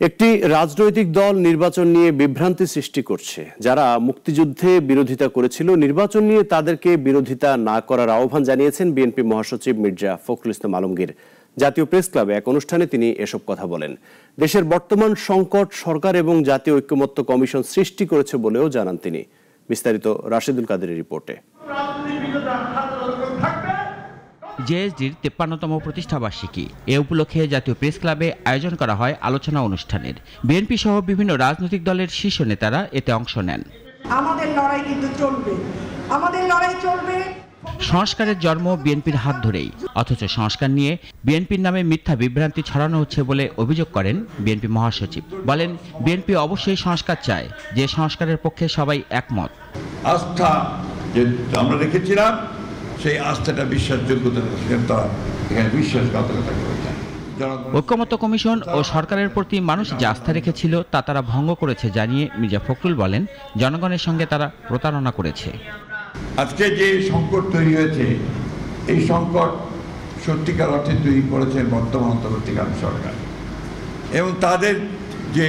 একটি রাজনৈতিক দল নির্বাচন নিয়ে বিভ্রান্তি সৃষ্টি করছে। যারা মুক্তিযুদ্ধে বিরোধিতা করেছিল, নির্বাচন নিয়ে তাদেরকে বিরোধিতা না করার আহ্বান জানিয়েছেন বিএনপি মহাসচিব মির্জা ফখরুল ইসলাম আলমগীর। জাতীয় প্রেস ক্লাবে এক অনুষ্ঠানে তিনি এসব কথা বলেন। দেশের বর্তমান সংকট সরকার এবং জাতীয় ঐক্যমত্য কমিশন সৃষ্টি করেছে বলেও জানান তিনি। বিস্তারিত রাশেদুল কাদেরের রিপোর্টে। জেএসডির 53তম প্রতিষ্ঠাবার্ষিকী এ উপলক্ষে জাতীয় প্রেস ক্লাবে আয়োজন করা হয় আলোচনা অনুষ্ঠানের। বিএনপি সহ বিভিন্ন রাজনৈতিক দলের শীর্ষ নেতারা এতে অংশ নেন। আমাদের লড়াই কিন্তু চলবে, আমাদের লড়াই চলবে। সংস্কারের জন্ম বিএনপির হাত ধরেই, অথচ সংস্কার নিয়ে বিএনপির নামে মিথ্যা বিভ্রান্তি ছড়ানো হচ্ছে বলে অভিযোগ করেন বিএনপি মহাসচিব। বলেন, বিএনপি অবশ্যই সংস্কার চায়, যে সংস্কারের পক্ষে সবাই একমত। আস্থা যে আমরা রেখেছিলাম, সেই আস্থাটা বিশ্বাসযোগ্যতা এখানে বিশ্বাসঘাতকতা করেছে। ঐক্যমত্য কমিশন ও সরকারের প্রতি মানুষ যে আস্থা রেখেছিল তা তারা ভঙ্গ করেছে জানিয়ে মির্জা ফখরুল বলেন, জনগণের সঙ্গে তারা প্রতারণা করেছে। আজকে যে সংকট তৈরি হয়েছে, এই সংকট সত্যিকার অর্থে তৈরি করেছে বর্তমান অন্তর্বর্তীকালীন সরকার এবং তাদের যে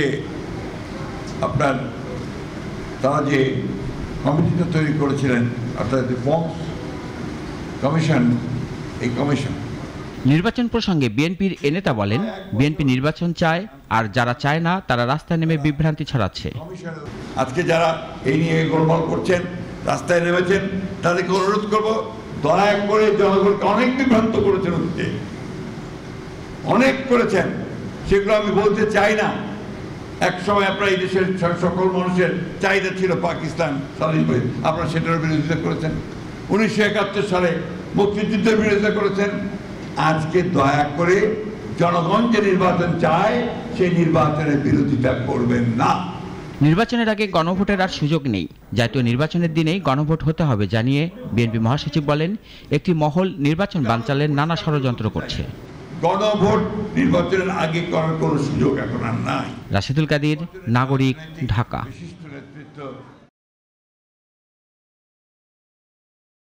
তারা যে কমিটিটা তৈরি করেছিলেন, অর্থাৎ রিফর্মস কমিশন। এই কমিশন নির্বাচন প্রসঙ্গে বিএনপির এ নেতা বলেন, বিএনপি নির্বাচন চায়, আর যারা চায় না তারা রাস্তায় নেমে বিভ্রান্তি ছড়াচ্ছে। আজকে যারা এই নিয়ে গোলমাল করছেন, রাস্তায় নেমেছেন, তাদেরকে অনুরোধ করব, দয়া করে জনগণকে অনেক বিভ্রান্ত করেছেন, অনেক করেছেন, সেগুলো আমি বলতে চাই না। এক সময় আপনারা এই দেশের সকল মানুষের চাহিদা ছিল পাকিস্তান স্বাধীন হয়ে, আপনারা সেটার বিরোধিতা করেছেন। 1971 সালে মুক্তিযুদ্ধের বিরোধিতা করেছেন। আজকে দয়া করে জনগণ যে নির্বাচন চায়, সেই নির্বাচনের বিরোধিতা করবেন না। নির্বাচনের আগে গণভোটের আর সুযোগ নেই। জাতীয় নির্বাচনের দিনেই গণভোট হতে হবে জানিয়ে বিএনপি মহাসচিব বলেন, একটি মহল নির্বাচন বানচালের নানা ষড়যন্ত্র করছে। গণভোট নির্বাচনের আগে করার কোনো সুযোগ এখন আর নাই। রাশেদুল কাদের, নাগরিক, ঢাকা। বিশিষ্ট নেতৃত্ব।